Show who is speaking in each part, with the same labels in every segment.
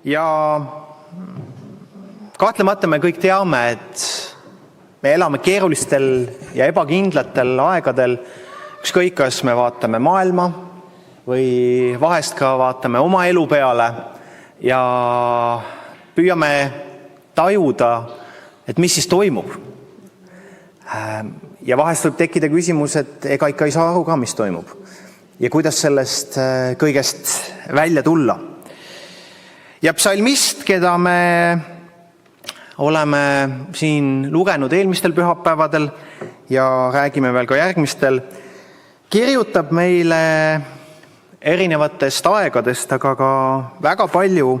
Speaker 1: Ja kahtlemata me kõik teame, et me elame keerulistel ja ebakindlatel aegadel, ükskõik kas me vaatame maailma või vahest ka vaatame oma elu peale ja püüame tajuda, et mis siis toimub. Ja vahest võib tekkida küsimus, et ega ikka ei saa aru ka, mis toimub. Ja kuidas sellest kõigest välja tulla. Ja psalmist, keda me oleme siin lugenud eelmistel pühapäevadel ja räägime veel ka järgmistel, kirjutab meile erinevatest aegadest, aga ka väga palju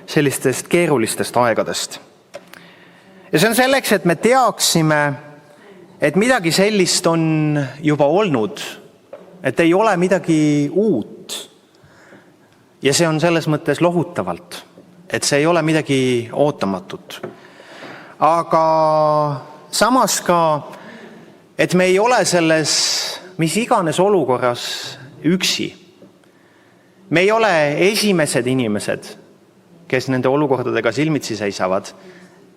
Speaker 1: sellistest keerulistest aegadest. Ja see on selleks, et me teaksime, et midagi sellist on juba olnud, et ei ole midagi uut. Ja see on selles mõttes lohutavalt, et see ei ole midagi ootamatut. Aga samas ka, et me ei ole selles mis iganes olukorras üksi. Me ei ole esimesed inimesed, kes nende olukordadega silmitsi seisavad.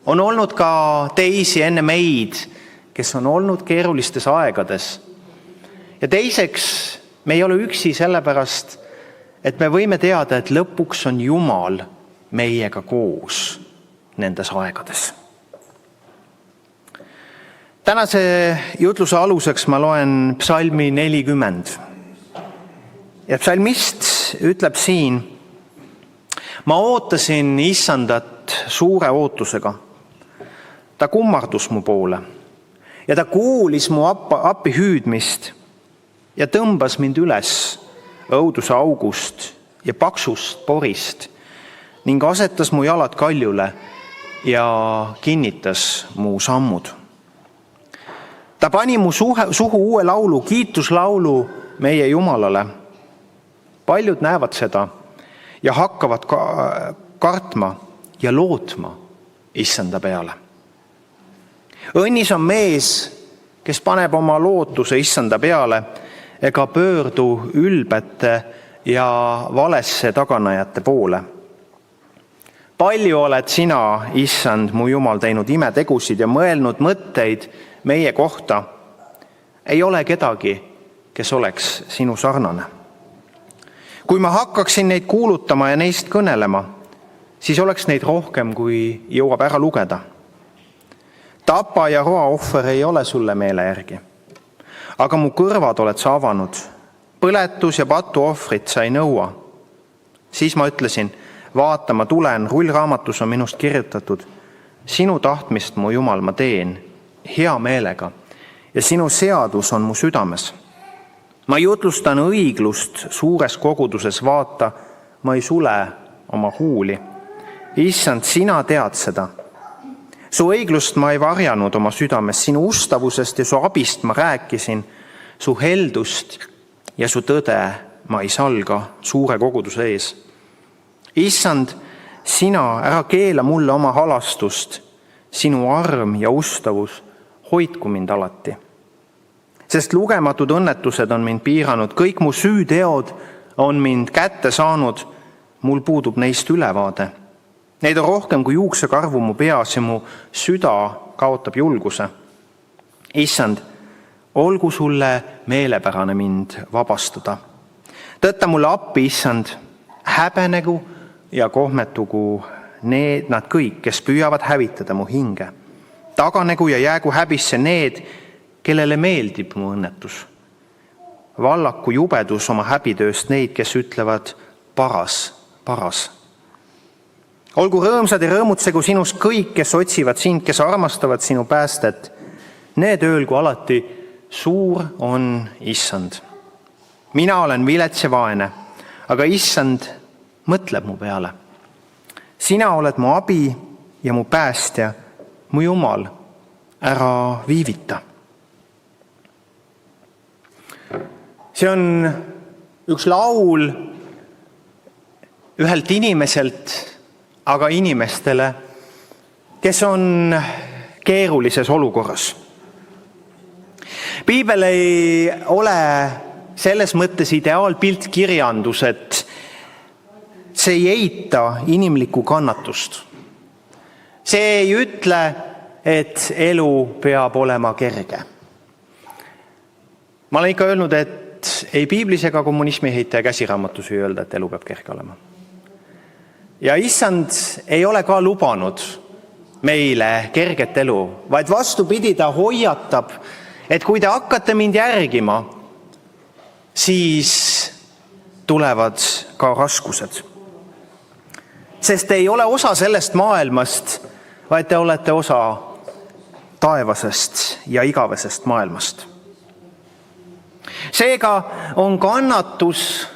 Speaker 1: On olnud ka teisi enne meid, kes on olnud keerulistes aegades. Ja teiseks, me ei ole üksi sellepärast, et me võime teada, et lõpuks on Jumal meiega koos nendes aegades. Tänase jutluse aluseks ma loen psalmi 40. Ja psalmist ütleb siin: ma ootasin Issandat suure ootusega. Ta kummardus mu poole ja ta kuulis mu appi hüüdmist ja tõmbas mind üles õuduse august ja paksust porist ning asetas mu jalad kaljule ja kinnitas mu sammud. Ta pani mu suhu uue laulu, kiituslaulu meie Jumalale. Paljud näevad seda ja hakkavad kartma ja lootma Issanda peale. Õnnis on mees, kes paneb oma lootuse Issanda peale ega pöördu ülbete ja valesse taganajate poole. Palju oled sina, Issand, mu Jumal, teinud imetegusid ja mõelnud mõtteid meie kohta. Ei ole kedagi, kes oleks sinu sarnane. Kui ma hakkaksin neid kuulutama ja neist kõnelema, siis oleks neid rohkem, kui jõuab ära lugeda. Tapa ja roa ohver ei ole sulle meele järgi. Aga mu kõrvad oled sa avanud. Põletus ja patu ohvrit sa ei nõua. Siis ma ütlesin: vaata, ma tulen, rullraamatus on minust kirjutatud. Sinu tahtmist, mu Jumal, ma teen hea meelega ja sinu seadus on mu südames. Ma jutlustan õiglust suures koguduses, vaata, ma ei sule oma huuli. Issand, sina tead seda. Su õiglust ma ei varjanud oma südames, sinu ustavusest ja su abist ma rääkisin, su heldust ja su tõde ma ei salga suure koguduse ees. Issand, sina ära keela mulle oma halastust, sinu arm ja ustavus hoidku mind alati. Sest lugematud õnnetused on mind piiranud, kõik mu süüteod on mind kätte saanud, mul puudub neist ülevaade. Neid on rohkem kui juuksekarvu mu peas ja mu süda kaotab julguse. Issand, olgu sulle meelepärane mind vabastada. Tõtta mulle appi, Issand, häbenegu ja kohmetugu nad kõik, kes püüavad hävitada mu hinge. Taganegu ja jäägu häbisse need, kellele meeldib mu õnnetus. Vallaku jubedus oma häbitööst neid, kes ütlevad paras, paras. Olgu rõõmsad ja rõõmutsegu sinus kõik, kes otsivad sind, kes armastavad sinu päästet. Need öelgu alati, suur on Issand. Mina olen vilets ja vaene, aga Issand mõtleb mu peale. Sina oled mu abi ja mu päästja, mu Jumal, ära viivita. See on üks laul ühelt inimeselt, aga inimestele, kes on keerulises olukorras. Piibel ei ole selles mõttes ideaalpiltkirjandus, et see ei eita inimlikku kannatust. See ei ütle, et elu peab olema kerge. Ma olen ikka öelnud, et ei piiblis ega kommunismi heita ja käsiraamatus ei öelda, et elu peab kerge olema. Ja issand ei ole ka lubanud meile kerget elu, vaid vastupidi, ta hoiatab, et kui te hakkate mind järgima, siis tulevad ka raskused. Sest te ei ole osa sellest maailmast, vaid te olete osa taevasest ja igavesest maailmast. Seega on kannatus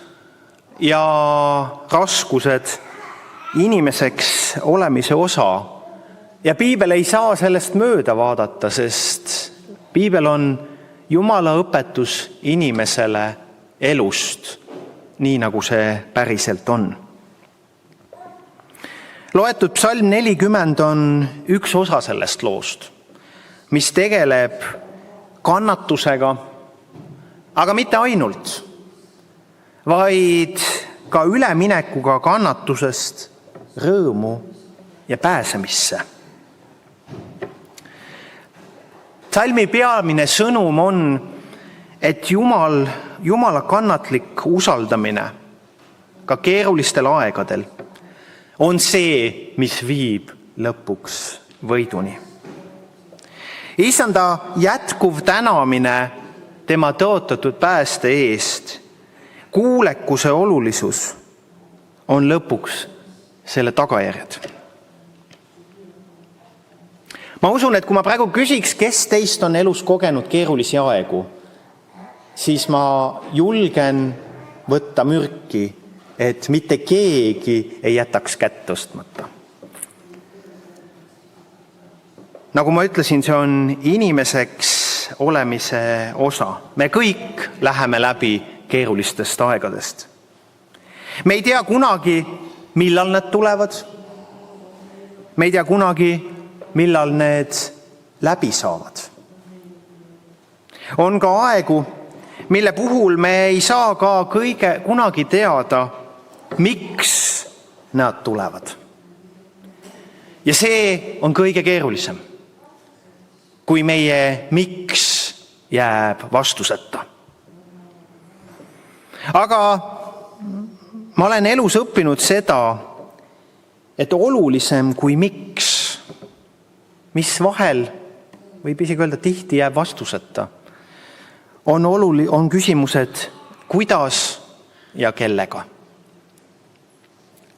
Speaker 1: ja raskused inimeseks olemise osa ja piibel ei saa sellest mööda vaadata, sest piibel on Jumala õpetus inimesele elust, nii nagu see päriselt on. Loetud psalm 40 on üks osa sellest loost, mis tegeleb kannatusega, aga mitte ainult, vaid ka üleminekuga kannatusest rõõmu ja pääsemisse. Psalmi peamine sõnum on, et Jumala kannatlik usaldamine ka keerulistel aegadel on see, mis viib lõpuks võiduni. Issanda jätkuv tänamine tema tõotatud pääste eest, kuulekuse olulisus on lõpuks selle tagajärjed. Ma usun, et kui ma praegu küsiks, kes teist on elus kogenud keerulisi aegu, siis ma julgen võtta mürki, et mitte keegi ei jätaks kätt tõstmata. Nagu ma ütlesin, see on inimeseks olemise osa. Me kõik läheme läbi keerulistest aegadest. Me ei tea kunagi, millal nad tulevad. Me ei tea kunagi, millal need läbi saavad. On ka aegu, mille puhul me ei saa ka kunagi teada, miks nad tulevad. Ja see on kõige keerulisem, kui meie miks jääb vastuseta. Aga ma olen elus õppinud seda, et olulisem kui miks, mis vahel võib isegi öelda tihti jääb vastuseta, on küsimused, kuidas ja kellega.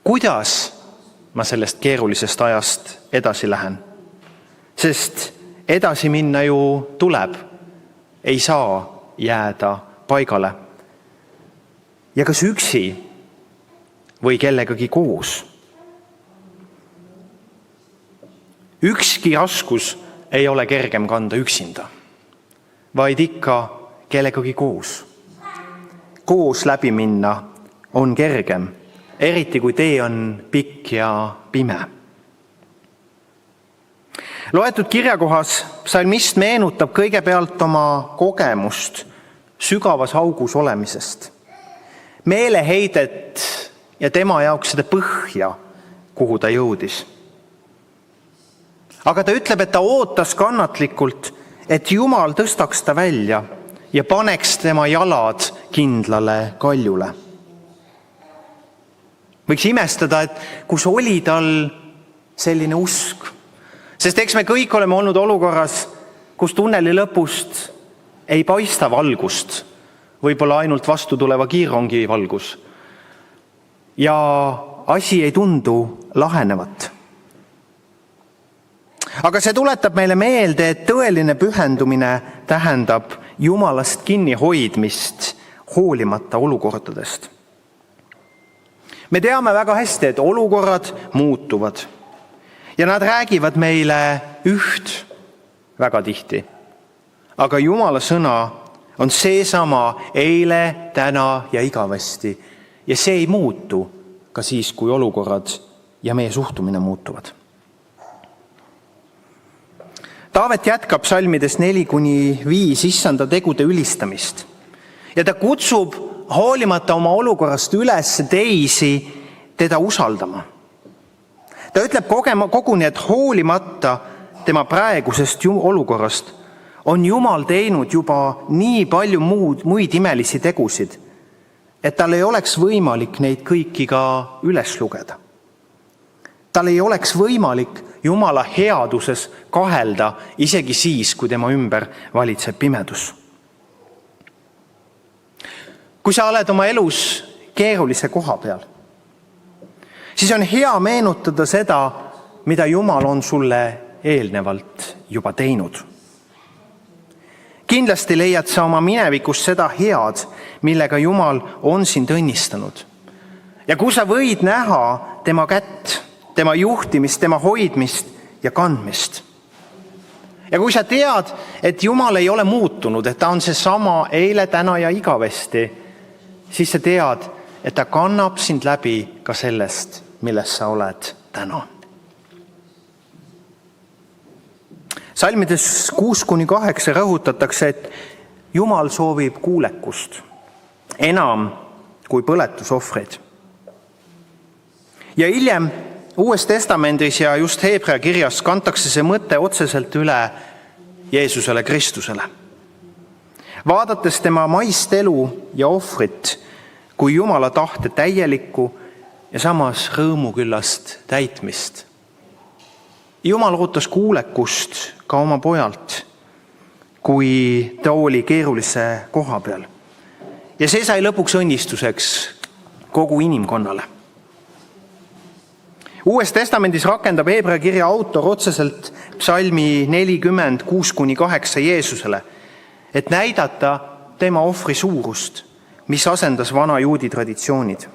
Speaker 1: Kuidas ma sellest keerulisest ajast edasi lähen? Sest edasi minna ju tuleb, ei saa jääda paigale. Ja kas üksi või kellegagi koos? Ükski raskus ei ole kergem kanda üksinda, vaid ikka kellegagi koos. Koos läbi minna on kergem, eriti kui tee on pikk ja pime. Loetud kirjakohas psalmist meenutab kõigepealt oma kogemust sügavas augus olemisest, meeleheidet ja tema jaoks seda põhja, kuhu ta jõudis. Aga ta ütleb, et ta ootas kannatlikult, et Jumal tõstaks ta välja ja paneks tema jalad kindlale kaljule. Võiks imestada, et kus oli tal selline usk. Sest eks me kõik oleme olnud olukorras, kus tunneli lõpust ei paista valgust, võib-olla ainult vastu tuleva kiirrongi valgus. Ja asi ei tundu lahenevat. Aga see tuletab meile meelde, et tõeline pühendumine tähendab Jumalast kinni hoidmist hoolimata olukordadest. Me teame väga hästi, et olukorrad muutuvad ja nad räägivad meile üht väga tihti. Aga Jumala sõna on seesama eile, täna ja igavesti ja see ei muutu ka siis, kui olukorrad ja meie suhtumine muutuvad. Taavet jätkab psalmides 4-5 issanda tegude ülistamist ja ta kutsub hoolimata oma olukorrast üles teisi teda usaldama. Ta ütleb koguni, et hoolimata tema praegusest olukorrast on Jumal teinud juba nii palju muid imelisi tegusid, et tal ei oleks võimalik neid kõiki ka üles lugeda. Tal ei oleks võimalik Jumala headuses kahelda isegi siis, kui tema ümber valitseb pimedus. Kui sa oled oma elus keerulise koha peal, siis on hea meenutada seda, mida Jumal on sulle eelnevalt juba teinud. Kindlasti leiad sa oma minevikus seda head, millega Jumal on sind õnnistanud. Ja kui sa võid näha tema kätt, tema juhtimist, tema hoidmist ja kandmist. Ja kui sa tead, et Jumal ei ole muutunud, et ta on seesama eile, täna ja igavesti, siis sa tead, et ta kannab sind läbi ka sellest, milles sa oled täna. Salmides 6-8 rõhutatakse, et Jumal soovib kuulekust enam kui põletusohvreid. Ja hiljem Uues Testamendis ja just Hebra kirjas kantakse see mõte otseselt üle Jeesusele Kristusele. Vaadates tema maist elu ja ohvrit kui Jumala tahte täielikku ja samas rõõmuküllast täitmist. Jumal ootas kuulekust ka oma pojalt, kui ta oli keerulise koha peal. Ja see sai lõpuks õnnistuseks kogu inimkonnale. Uues Testamendis rakendab Hebra kirja autor otseselt psalmi 46-8 Jeesusele, et näidata tema ohvri suurust, mis asendas vana juudi traditsioonid.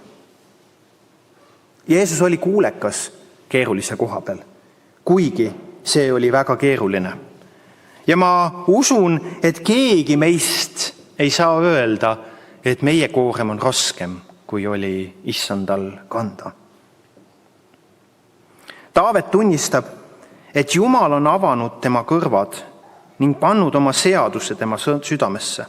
Speaker 1: Jeesus oli kuulekas keerulise koha peal, kuigi see oli väga keeruline. Ja ma usun, et keegi meist ei saa öelda, et meie koorem on raskem, kui oli issandal kanda. Taavet tunnistab, et Jumal on avanud tema kõrvad ning pannud oma seaduse tema südamesse.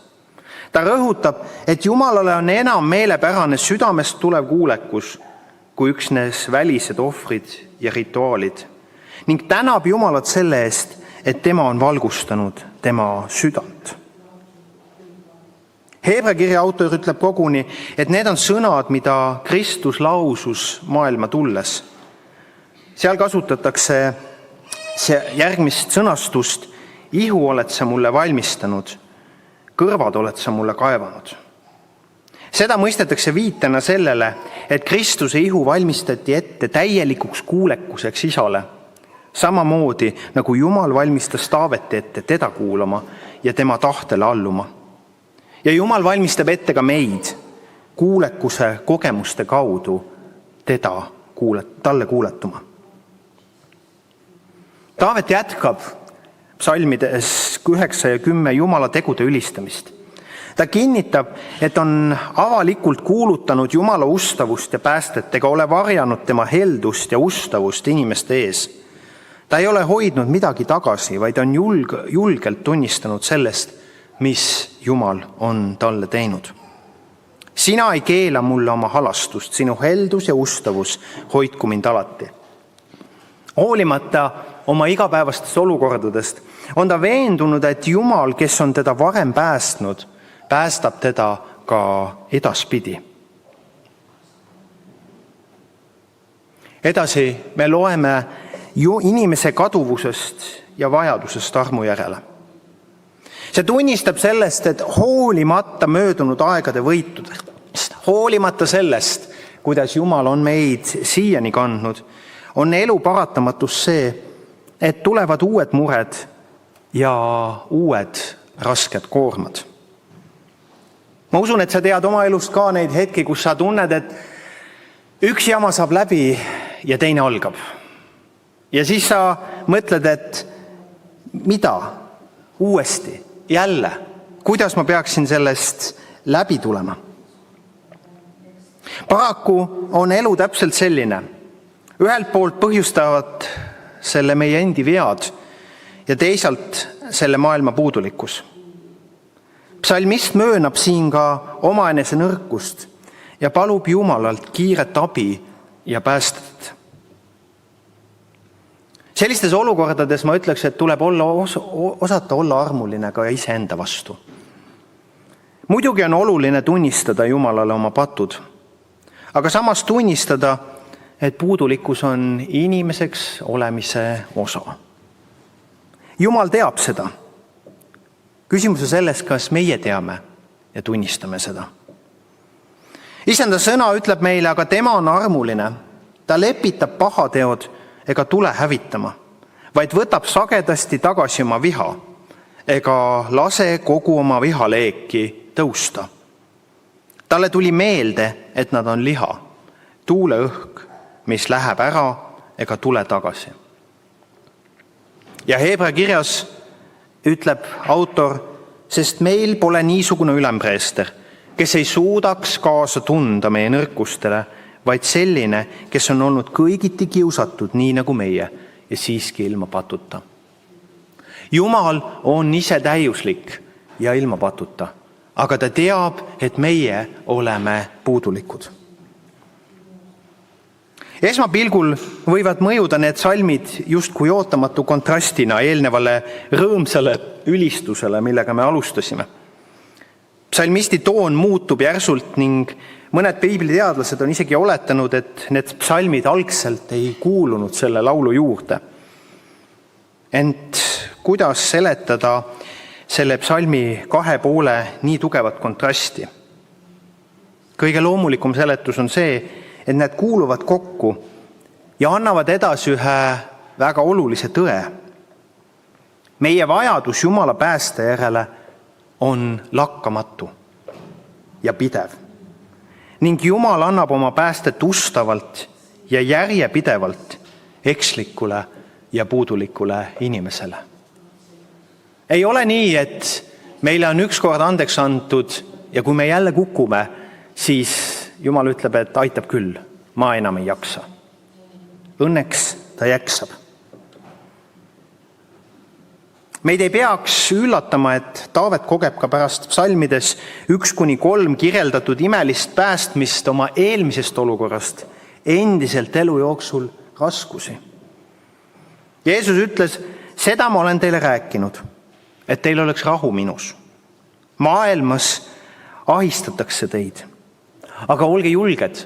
Speaker 1: Ta rõhutab, et Jumalale on enam meelepärane südamest tulev kuulekus kui üksnes välised ohvrid ja rituaalid ning tänab Jumalat selle eest, et tema on valgustanud tema südant. Hebra kirja autor ütleb koguni, et need on sõnad, mida Kristus lausus maailma tulles. Seal kasutatakse järgmist sõnastust: ihu oled sa mulle valmistanud, kõrvad oled sa mulle kaevanud. Seda mõistetakse viitena sellele, et Kristuse ihu valmistati ette täielikuks kuulekuseks isale, samamoodi nagu Jumal valmistas Taaveti ette teda kuulama ja tema tahtele alluma. Ja Jumal valmistab ette ka meid kuulekuse kogemuste kaudu talle kuuletuma. Taavet jätkab psalmides 9 ja 10 Jumala tegude ülistamist. Ta kinnitab, et on avalikult kuulutanud Jumala ustavust ja päästet ega ole varjanud tema heldust ja ustavust inimeste ees. Ta ei ole hoidnud midagi tagasi, vaid on julgelt tunnistanud sellest, mis Jumal on talle teinud. Sina ei keela mulle oma halastust, sinu heldus ja ustavus hoidku mind alati. Hoolimata oma igapäevastest olukordadest on ta veendunud, et Jumal, kes on teda varem päästnud, päästab teda ka edaspidi. Edasi me loeme inimese kaduvusest ja vajadusest armu järele. See tunnistab sellest, et hoolimata möödunud aegade võitudest, hoolimata sellest, kuidas Jumal on meid siiani kandnud, on elu paratamatus see, et tulevad uued mured ja uued rasked koormad. Ma usun, et sa tead oma elust ka neid hetki, kus sa tunned, et üks jama saab läbi ja teine algab. Ja siis sa mõtled, et mida uuesti, jälle, kuidas ma peaksin sellest läbi tulema. Paraku on elu täpselt selline. Ühelt poolt põhjustavad selle meie endi vead ja teisalt selle maailma puudulikkus. Psalmist möönab siin ka omaenese nõrkust ja palub Jumalalt kiiret abi ja päästet. Sellistes olukordades ma ütleks, et tuleb osata olla armuline ka iseenda vastu. Muidugi on oluline tunnistada Jumalale oma patud, aga samas tunnistada, et puudulikkus on inimeseks olemise osa. Jumal teab seda. Küsimus on selles, kas meie teame ja tunnistame seda. Issanda sõna ütleb meile, aga tema on armuline. Ta lepitab pahateod ega tule hävitama, vaid võtab sagedasti tagasi oma viha ega lase kogu oma vihaleeki tõusta. Talle tuli meelde, et nad on liha, tuuleõhk, mis läheb ära ega tule tagasi. Ja Heebrea kirjas ütleb autor, sest meil pole niisugune ülempreester, kes ei suudaks kaasa tunda meie nõrkustele, vaid selline, kes on olnud kõigiti kiusatud nii nagu meie ja siiski ilma patuta. Jumal on ise täiuslik ja ilma patuta, aga ta teab, et meie oleme puudulikud. Esmapilgul võivad mõjuda need salmid justkui ootamatu kontrastina eelnevale rõõmsale ülistusele, millega me alustasime. Psalmisti toon muutub järsult ning mõned piibliteadlased on isegi oletanud, et need psalmid algselt ei kuulunud selle laulu juurde. Ent kuidas seletada selle psalmi kahe poole nii tugevat kontrasti? Kõige loomulikum seletus on see, et need kuuluvad kokku ja annavad edasi ühe väga olulise tõe. Meie vajadus Jumala pääste järele on lakkamatu ja pidev. Ning Jumal annab oma päästet ustavalt ja järjepidevalt ekslikule ja puudulikule inimesele. Ei ole nii, et meile on ükskord andeks antud ja kui me jälle kukume, siis Jumal ütleb, et aitab küll, ma enam ei jaksa. Õnneks ta jaksab. Meid ei peaks üllatama, et Taavet kogeb ka pärast psalmides 1-3 kirjeldatud imelist päästmist oma eelmisest olukorrast endiselt elu jooksul raskusi. Jeesus ütles, seda ma olen teile rääkinud, et teil oleks rahu minus. Maailmas ahistatakse teid, aga olge julged,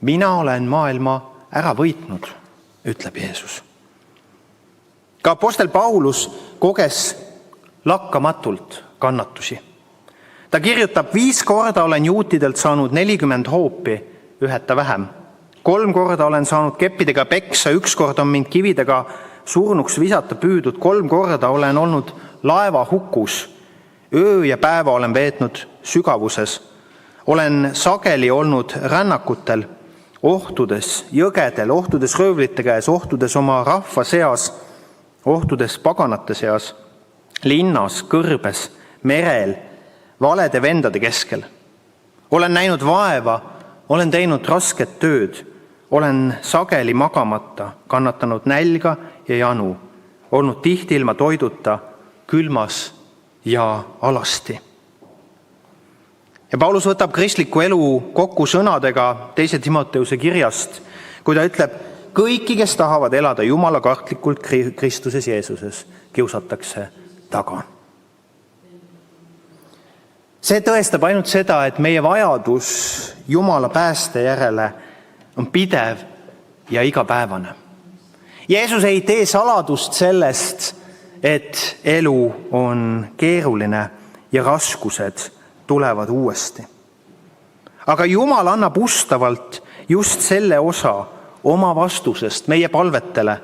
Speaker 1: mina olen maailma ära võitnud, ütleb Jeesus. Ka apostel Paulus koges lakkamatult kannatusi. Ta kirjutab, 5 korda olen juutidelt saanud 40 hoopi, üheta vähem. 3 korda olen saanud keppidega peksa, 1 kord on mind kividega surnuks visata püüdud, 3 korda olen olnud laeva hukus, öö ja päeva olen veetnud sügavuses. Olen sageli olnud rännakutel, ohtudes jõgedel, ohtudes röövlite käes, ohtudes oma rahva seas, ohtudes paganate seas, linnas, kõrbes, merel, valede vendade keskel. Olen näinud vaeva, olen teinud rasket tööd, olen sageli magamata, kannatanud nälga ja janu, olnud tihti ilma toiduta, külmas ja alasti. Ja Paulus võtab kristliku elu kokku sõnadega 2. Timoteuse kirjast, kui ta ütleb, kõiki, kes tahavad elada Jumala kartlikult Kristuses Jeesuses, kiusatakse taga. See tõestab ainult seda, et meie vajadus Jumala pääste järele on pidev ja igapäevane. Jeesus ei tee saladust sellest, et elu on keeruline ja raskused tulevad uuesti. Aga Jumal annab ustavalt just selle osa oma vastusest meie palvetele,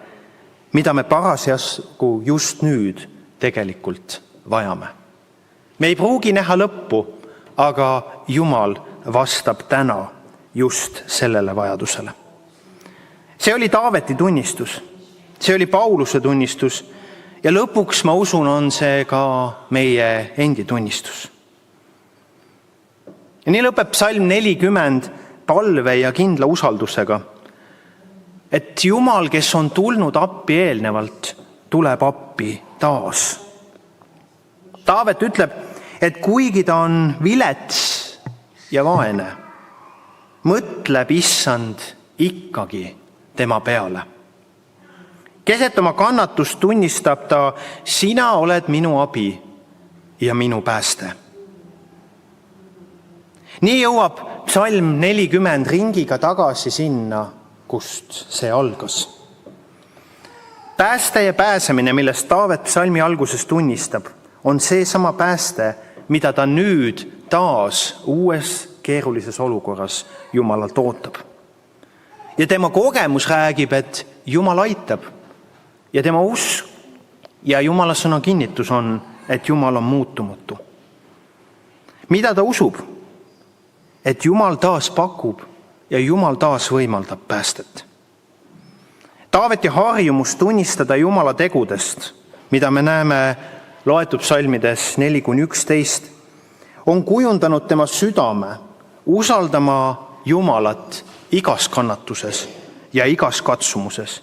Speaker 1: mida me parasjagu just nüüd tegelikult vajame. Me ei pruugi näha lõppu, aga Jumal vastab täna just sellele vajadusele. See oli Taaveti tunnistus, see oli Pauluse tunnistus ja lõpuks, ma usun, on see ka meie endi tunnistus. Ja nii lõpeb psalm 40 palve ja kindla usaldusega, et Jumal, kes on tulnud appi eelnevalt, tuleb appi taas. Taavet ütleb, et kuigi ta on vilets ja vaene, mõtleb Issand ikkagi tema peale. Keset oma kannatust tunnistab ta, sina oled minu abi ja minu pääste. Nii jõuab psalm 40 ringiga tagasi sinna, kust see algas. Pääste ja pääsemine, millest Taavet psalmi alguses tunnistab, on seesama pääste, mida ta nüüd taas uues keerulises olukorras Jumalalt ootab. Ja tema kogemus räägib, et Jumal aitab. Ja tema usk ja Jumala sõna kinnitus on, et Jumal on muutumatu. Mida ta usub? Et Jumal taas pakub ja Jumal taas võimaldab päästet. Taaveti harjumus tunnistada Jumala tegudest, mida me näeme loetud psalmides 4-11, on kujundanud tema südame usaldama Jumalat igas kannatuses ja igas katsumuses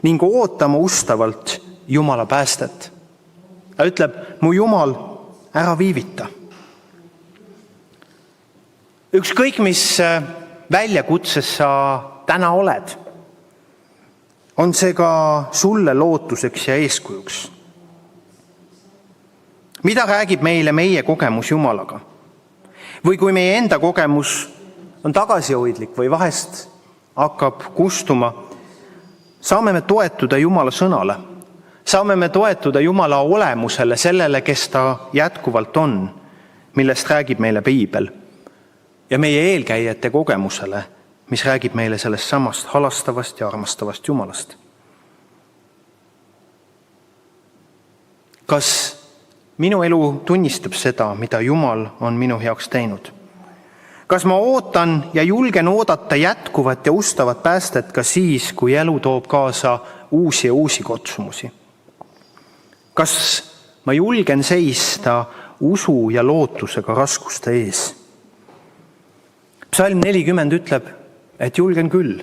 Speaker 1: ning ootama ustavalt Jumala päästet. Ta ütleb, mu Jumal, ära viivita. Ükskõik, mis väljakutses sa täna oled, on see ka sulle lootuseks ja eeskujuks. Mida räägib meile meie kogemus Jumalaga? Või kui meie enda kogemus on tagasihoidlik või vahest hakkab kustuma, saame me toetuda Jumala sõnale. Saame me toetuda Jumala olemusele, sellele, kes ta jätkuvalt on, millest räägib meile Piibel. Ja meie eelkäijate kogemusele, mis räägib meile sellest samast halastavast ja armastavast Jumalast. Kas minu elu tunnistab seda, mida Jumal on minu heaks teinud? Kas ma ootan ja julgen oodata jätkuvat ja ustavat päästet ka siis, kui elu toob kaasa uusi ja uusi kutsumusi? Kas ma julgen seista usu ja lootusega raskuste ees? Psalm 40 ütleb, et julgen küll.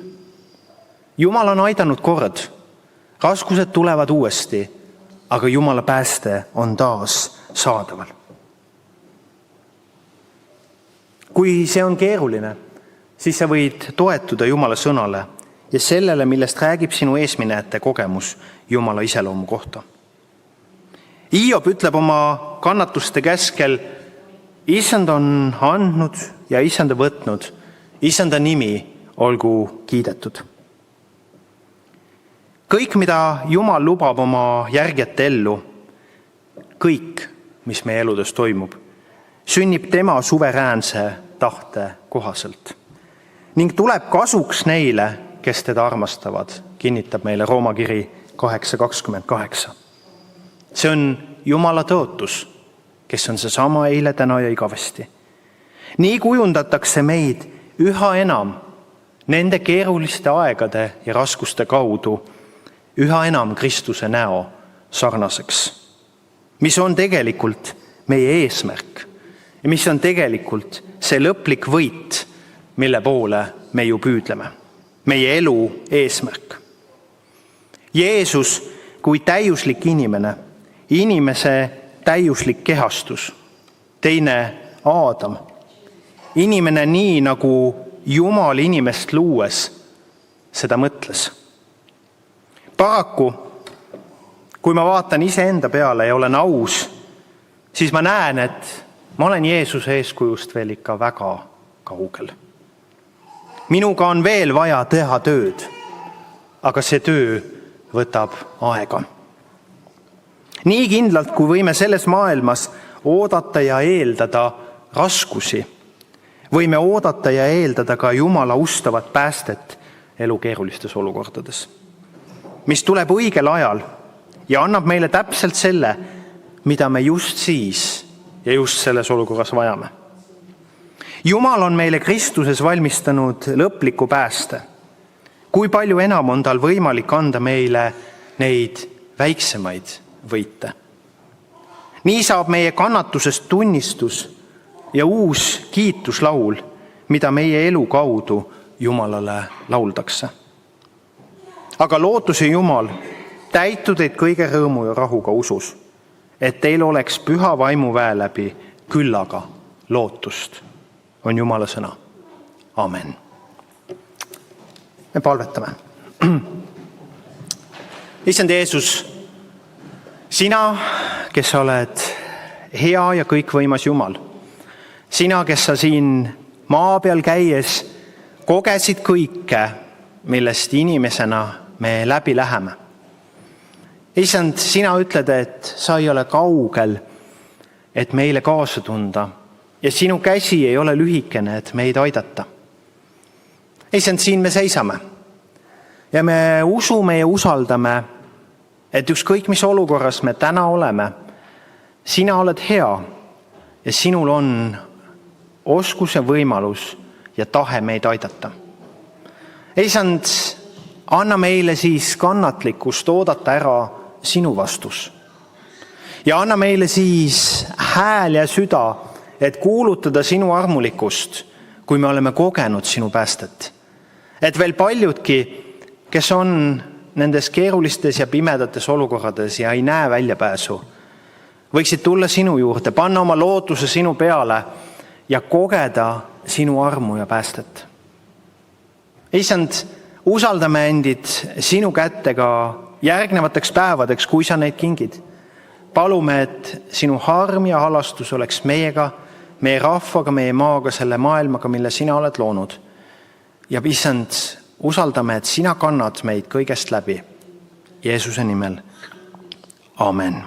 Speaker 1: Jumal on aidanud kord, raskused tulevad uuesti, aga Jumala pääste on taas saadaval. Kui see on keeruline, siis sa võid toetuda Jumala sõnale ja sellele, millest räägib sinu eesminejate kogemus Jumala iseloomu kohta. Hiob ütleb oma kannatuste käskel, Issand on andnud ja Issand on võtnud, Issanda nimi olgu kiidetud. Kõik, mida Jumal lubab oma järgijate ellu, kõik, mis meie eludes toimub, sünnib tema suveräänse tahte kohaselt ning tuleb kasuks neile, kes teda armastavad, kinnitab meile Rooma kiri 8:28. See on Jumala tõotus, kes on seesama eile, täna ja igavesti. Nii kujundatakse meid üha enam nende keeruliste aegade ja raskuste kaudu üha enam Kristuse näo sarnaseks, mis on tegelikult meie eesmärk ja mis on tegelikult see lõplik võit, mille poole me ju püüdleme, meie elu eesmärk. Jeesus kui täiuslik inimene, inimese täiuslik kehastus, teine Aadam, inimene nii, nagu Jumal inimest luues seda mõtles. Paraku, kui ma vaatan iseenda peale ja olen aus, siis ma näen, et ma olen Jeesuse eeskujust veel ikka väga kaugel. Minuga on veel vaja teha tööd, aga see töö võtab aega. Nii kindlalt, kui võime selles maailmas oodata ja eeldada raskusi, võime oodata ja eeldada ka Jumala ustavat päästet elu keerulistes olukordades, mis tuleb õigel ajal ja annab meile täpselt selle, mida me just siis ja just selles olukorras vajame. Jumal on meile Kristuses valmistanud lõpliku pääste. Kui palju enam on tal võimalik anda meile neid väiksemaid võite. Nii saab meie kannatusest tunnistus ja uus kiituslaul, mida meie elu kaudu Jumalale lauldakse. Aga lootuse Jumal, täitu teid kõige rõõmu ja rahuga usus, et teil oleks püha vaimu väe läbi küllaga lootust, on Jumala sõna. Amen. me palvetame. Issand Jeesus, sina, kes sa oled hea ja kõikvõimas Jumal, sina, kes sa siin maa peal käies kogesid kõike, millest inimesena me läbi läheme. Issand, sina ütled, et sa ei ole kaugel, et meile kaasa tunda ja sinu käsi ei ole lühikene, et meid aidata. Issand, siin me seisame ja me usume ja usaldame, et ükskõik mis olukorras me täna oleme, sina oled hea ja sinul on oskus ja võimalus ja tahe meid aidata. Issand, anna meile siis kannatlikkust oodata ära sinu vastus. Ja anna meile siis hääl ja süda, et kuulutada sinu armulikkust, kui me oleme kogenud sinu päästet. Et veel paljudki, kes on nendes keerulistes ja pimedates olukorrades ja ei näe väljapääsu, võiksid tulla sinu juurde, panna oma lootuse sinu peale ja kogeda sinu armu ja päästet. Issand, usaldame endid sinu kättega järgnevateks päevadeks, kui sa neid kingid. Palume, et sinu harm ja halastus oleks meiega, meie rahvaga, meie maaga, selle maailmaga, mille sina oled loonud. Ja issand, usaldame, et sina kannad meid kõigest läbi. Jeesuse nimel. Amen.